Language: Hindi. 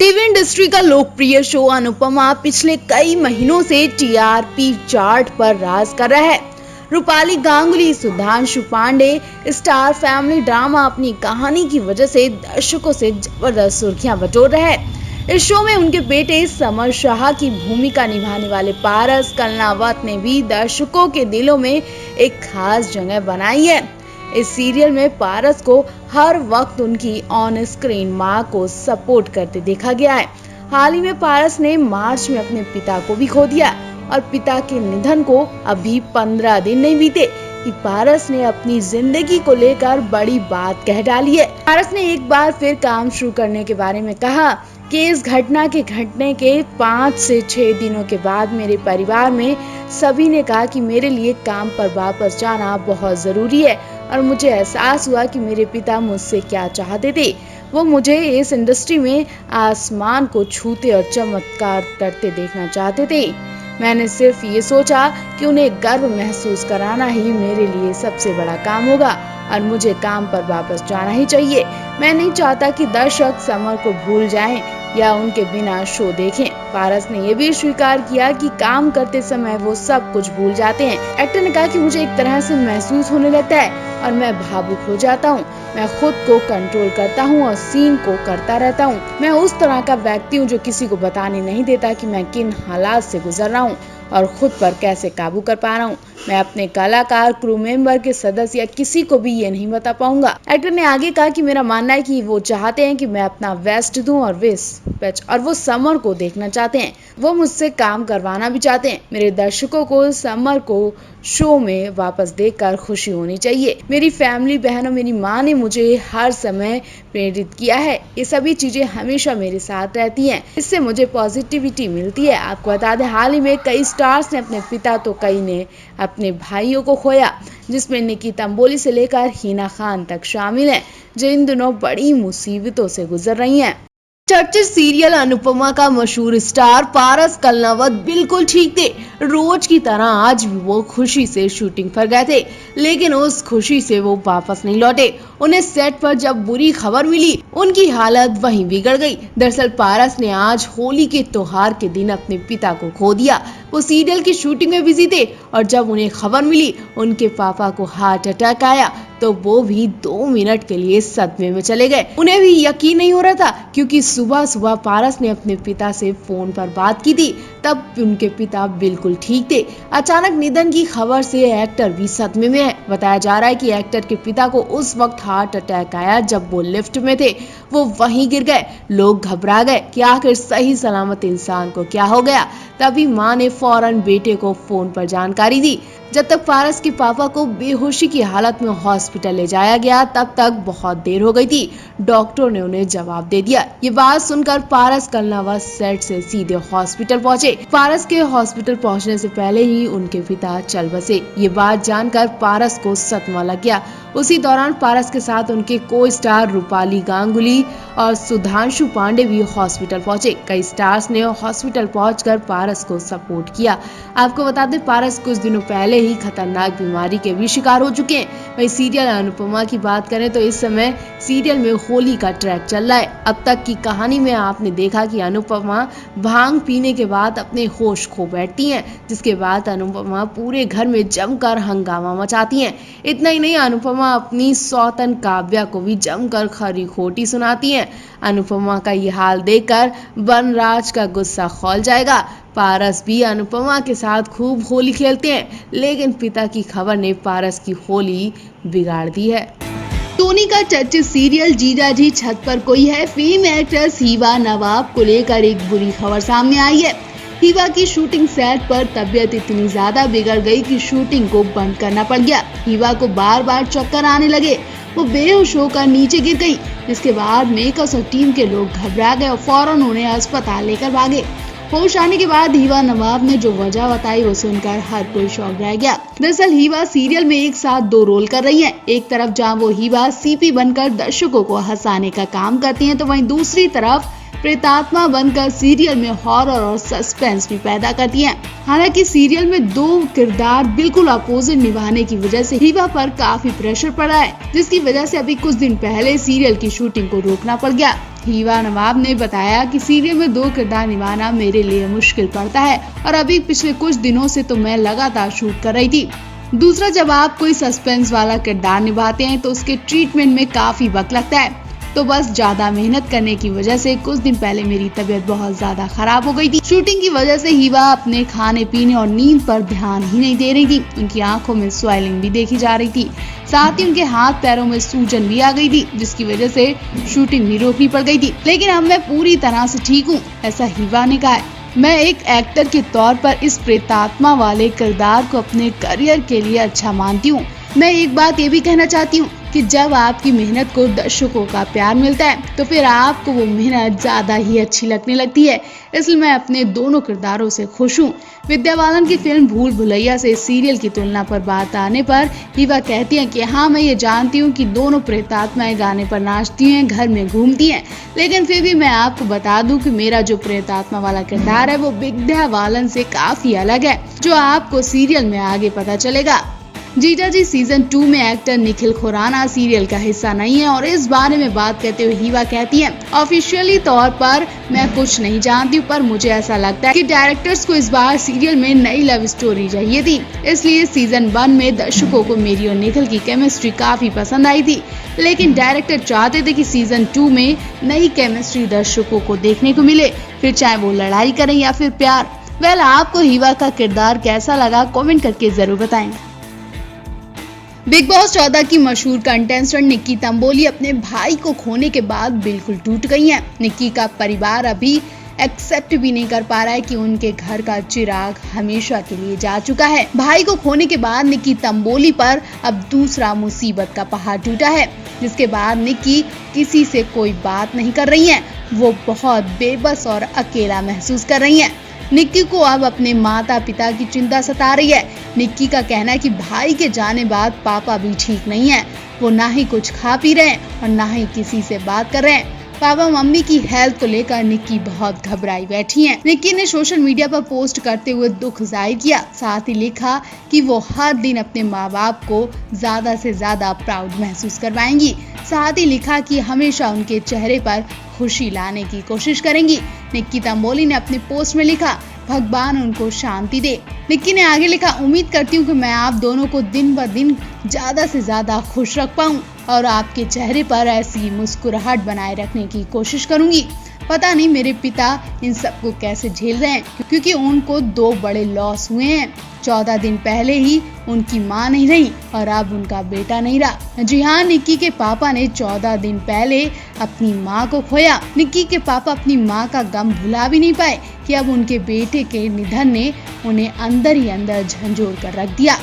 टीवी इंडस्ट्री का लोकप्रिय शो अनुपमा पिछले कई महीनों से टीआरपी चार्ट पर राज कर रहा है। Rupali Ganguly, Sudhanshu Pandey star family drama अपनी कहानी की वजह से दर्शकों से जबरदस्त सुर्खियां बटोर रहा है। इस शो में उनके बेटे समर शाह की भूमिका निभाने वाले पारस कलनावत ने भी दर्शकों के दिलों में एक खास जगह बनाई है। इस सीरियल में पारस को हर वक्त उनकी ऑन स्क्रीन मां को सपोर्ट करते देखा गया है। हाल ही में पारस ने मार्च में अपने पिता को भी खो दिया और पिता के निधन को अभी 15 दिन नहीं बीते कि पारस ने अपनी जिंदगी को लेकर बड़ी बात कह डाली है। पारस ने एक बार फिर काम शुरू करने के बारे में कहा कि इस घटना के घटने के 5 से 6 दिनों के बाद मेरे परिवार में सभी ने कहा कि मेरे लिए काम पर वापस जाना बहुत जरूरी है और मुझे एहसास हुआ कि मेरे पिता मुझसे क्या चाहते थे। वो मुझे इस इंडस्ट्री में आसमान को छूते और चमत्कार करते देखना चाहते थे। मैंने सिर्फ ये सोचा कि उन्हें गर्व महसूस कराना ही मेरे लिए सबसे बड़ा काम होगा और मुझे काम पर वापस जाना ही चाहिए। मैं नहीं चाहता कि दर्शक समर को भूल जाएं या उनके बिना शो देखें। पारस ने यह भी स्वीकार किया कि काम करते समय वो सब कुछ भूल जाते हैं। एक्टर ने कहा कि मुझे एक तरह से महसूस होने लगता है और मैं भावुक हो जाता हूँ। मैं खुद को कंट्रोल करता हूँ और सीन को करता रहता हूँ। मैं उस तरह का व्यक्ति हूँ जो किसी को बताने नहीं देता कि मैं किन हालात से गुजर रहा हूँ और खुद पर कैसे काबू कर पा रहा हूँ। मैं अपने कलाकार, क्रू मेंबर के सदस्य या किसी को भी ये नहीं बता पाऊंगा। एक्टर ने आगे कहा कि मेरा मानना है कि वो चाहते हैं कि मैं अपना बेस्ट दूं और वो समर को देखना चाहते हैं। वो मुझसे काम करवाना भी चाहते हैं। मेरे दर्शकों को समर को शो में वापस देखकर खुशी होनी चाहिए। मेरी फैमिली, बहनों, मेरी माँ ने मुझे हर समय प्रेरित किया है। ये सभी चीजें हमेशा मेरे साथ रहती हैं। इससे मुझे पॉजिटिविटी मिलती है। आपको बता दें, हाल ही में कई स्टार्स ने अपने पिता तो कई ने अपने भाइयों को खोया, जिसमें निकी तंबोली से लेकर हिना खान तक शामिल हैं, जो इन दिनों बड़ी मुसीबतों से गुजर रही हैं। चर्चित सीरियल अनुपमा का मशहूर स्टार पारस कलनावत बिल्कुल ठीक थे। रोज की तरह आज भी वो खुशी से शूटिंग पर गए थे, लेकिन उस खुशी से वो वापस नहीं लौटे। उन्हें सेट पर जब बुरी खबर मिली, उनकी हालत वहीं बिगड़ गई। दरअसल पारस ने आज होली के त्योहार के दिन अपने पिता को खो दिया। वो सीरियल की शूटिंग में बिजी थे और जब उन्हें खबर मिली उनके पापा को हार्ट अटैक आया तो वो भी 2 मिनट के लिए सदमे में चले गए। उन्हें भी यकीन नहीं हो रहा था, क्योंकि सुबह सुबह पारस ने अपने पिता से फोन पर बात की थी। तब उनके पिता बिल्कुल ठीक थे। अचानक निधन की खबर से एक्टर भी सदमे में है। बताया जा रहा है कि एक्टर के पिता को उस वक्त हार्ट अटैक आया जब वो लिफ्ट में थे। वो वहीं गिर गए। लोग घबरा गए कि आखिर सही सलामत इंसान को क्या हो गया। तभी मां ने फौरन बेटे को फोन पर जानकारी दी। जब तक पारस के पापा को बेहोशी की हालत में हॉस्पिटल ले जाया गया, तब तक बहुत देर हो गई थी। डॉक्टर ने उन्हें जवाब दे दिया। ये बात सुनकर पारस कलनावत सेट से सीधे हॉस्पिटल पहुंचे। पारस के हॉस्पिटल पहुंचने से पहले ही उनके पिता चल बसे। ये बात जानकर पारस को सदमा लग गया। उसी दौरान पारस के साथ उनके को स्टार रूपाली गांगुली और सुधांशु पांडे भी हॉस्पिटल पहुंचे। कई स्टार्स ने हॉस्पिटल पहुंचकर पारस को सपोर्ट किया। आपको बता दें, पारस कुछ दिनों पहले ही खतरनाक बीमारी के भी शिकार हो चुके हैं। वही सीरियल अनुपमा की बात करें तो इस समय सीरियल में होली का ट्रैक चल रहा है। अब तक की कहानी में आपने देखा कि अनुपमा भांग पीने के बाद अपने होश खो बैठती हैं, जिसके बाद अनुपमा पूरे घर में जमकर हंगामा मचाती हैं। इतना ही नहीं, अनुपमा अपनी सौतन काव्या को भी जमकर खरी खोटी सुनाती हैं। अनुपमा का ये हाल देखकर वनराज का गुस्सा खौल जाएगा। पारस भी अनुपमा के साथ खूब होली खेलते हैं, लेकिन पिता की खबर ने पारस की होली बिगाड़ दी है। टोनी का चर्चित सीरियल जीजा जी छत पर कोई है। फिल्म एक्ट्रेस हिबा नवाब को लेकर एक बुरी खबर सामने आई है। हिबा की शूटिंग सेट पर तबीयत इतनी ज्यादा बिगड़ गई कि शूटिंग को बंद करना पड़ गया। हिबा को बार बार चक्कर आने लगे। वो बेहोश होकर नीचे गिर गई, जिसके बाद मेकर्स और टीम के लोग घबरा गए और फौरन उन्हें अस्पताल लेकर भागे। होश आने के बाद हिबा नवाब ने जो वजह बताई वो सुनकर हर कोई शॉक रह गया। दरअसल हिबा सीरियल में एक साथ 2 रोल कर रही हैं। एक तरफ जहां वो हिबा सीपी बनकर दर्शकों को हंसाने का काम करती हैं, तो वहीं दूसरी तरफ प्रेतात्मा बनकर सीरियल में हॉरर और सस्पेंस भी पैदा करती हैं। हालांकि सीरियल में दो किरदार बिल्कुल अपोजिट निभाने की वजह से हिबा पर काफी प्रेशर पड़ा है, जिसकी वजह से अभी कुछ दिन पहले सीरियल की शूटिंग को रोकना पड़ गया। हिबा नवाब ने बताया कि सीरियल में दो किरदार निभाना मेरे लिए मुश्किल पड़ता है और अभी पिछले कुछ दिनों से तो मैं लगातार शूट कर रही थी। दूसरा, जब आप कोई सस्पेंस वाला किरदार निभाते हैं तो उसके ट्रीटमेंट में काफी वक्त लगता है, तो बस ज्यादा मेहनत करने की वजह से कुछ दिन पहले मेरी तबीयत बहुत ज्यादा खराब हो गई थी। शूटिंग की वजह से हिबा अपने खाने पीने और नींद पर ध्यान ही नहीं दे रही थी। उनकी आंखों में स्वेलिंग भी देखी जा रही थी, साथ ही उनके हाथ पैरों में सूजन भी आ गई थी, जिसकी वजह से शूटिंग भी रोकनी पड़ गई थी। लेकिन अब मैं पूरी तरह से ठीक हूँ, ऐसा हिबा ने कहा है। मैं एक एक्टर के तौर पर इस प्रेतात्मा वाले किरदार को अपने करियर के लिए अच्छा मानती हूँ। मैं एक बात ये भी कहना चाहती हूँ कि जब आपकी मेहनत को दर्शकों का प्यार मिलता है तो फिर आपको वो मेहनत ज्यादा ही अच्छी लगने लगती है। इसलिए मैं अपने दोनों किरदारों से खुश हूँ। विद्या बालन की फिल्म भूल भुलैया से सीरियल की तुलना पर बात आने पर हिबा कहती हैं कि हाँ, मैं ये जानती हूँ कि दोनों प्रेतात्माएं गाने पर नाचती हैं, घर में घूमती हैं, लेकिन फिर भी मैं आपको बता दूं कि मेरा जो प्रेतात्मा वाला किरदार है वो विद्या बालन से काफी अलग है, जो आपको सीरियल में आगे पता चलेगा। जीजा जी सीजन 2 में एक्टर निखिल खुराना सीरियल का हिस्सा नहीं है और इस बारे में बात करते हुए हिबा कहती है, ऑफिशियली तौर पर मैं कुछ नहीं जानती हूँ, पर मुझे ऐसा लगता है कि डायरेक्टर्स को इस बार सीरियल में नई लव स्टोरी चाहिए थी, इसलिए सीजन 1 में दर्शकों को मेरी और निखिल की केमिस्ट्री काफी पसंद आई थी, लेकिन डायरेक्टर चाहते थे कि सीजन 2 में नई केमिस्ट्री दर्शकों को देखने को मिले, फिर चाहे वो लड़ाई करें या फिर प्यार। वेल, आपको हिबा का किरदार कैसा लगा, कमेंट करके जरूर बताएं। बिग बॉस 14 की मशहूर कंटेस्टेंट निक्की तंबोली अपने भाई को खोने के बाद बिल्कुल टूट गई हैं। निक्की का परिवार अभी एक्सेप्ट भी नहीं कर पा रहा है कि उनके घर का चिराग हमेशा के लिए जा चुका है। भाई को खोने के बाद निक्की तंबोली पर अब दूसरा मुसीबत का पहाड़ टूटा है, जिसके बाद निक्की किसी से कोई बात नहीं कर रही हैं। वो बहुत बेबस और अकेला महसूस कर रही हैं। निक्की को अब अपने माता पिता की चिंता सता रही है। निक्की का कहना है कि भाई के जाने बाद पापा भी ठीक नहीं है, वो ना ही कुछ खा पी रहे हैं और ना ही किसी से बात कर रहे हैं। पापा मम्मी की हेल्थ को लेकर निक्की बहुत घबराई बैठी हैं। निक्की ने सोशल मीडिया पर पोस्ट करते हुए दुख जाहिर किया, साथ ही लिखा कि वो हर दिन अपने माँ बाप को ज्यादा से ज्यादा प्राउड महसूस करवाएंगी। साथ ही लिखा कि हमेशा उनके चेहरे पर खुशी लाने की कोशिश करेंगी। निक्की तंबोली ने अपने पोस्ट में लिखा, भगवान उनको शांति दे। निक्की ने आगे लिखा, उम्मीद करती हूँ कि मैं आप दोनों को दिन ब दिन ज्यादा से ज्यादा खुश रख पाऊँ और आपके चेहरे पर ऐसी मुस्कुराहट बनाए रखने की कोशिश करूंगी। पता नहीं मेरे पिता इन सबको कैसे झेल रहे हैं, क्योंकि उनको 2 बड़े लॉस हुए हैं। 14 दिन पहले ही उनकी मां नहीं रही और अब उनका बेटा नहीं रहा। जी हाँ, निक्की के पापा ने 14 दिन पहले अपनी मां को खोया। निक्की के पापा अपनी मां का गम भुला भी नहीं पाए कि अब उनके बेटे के निधन ने उन्हें अंदर ही अंदर झंझोर कर रख दिया।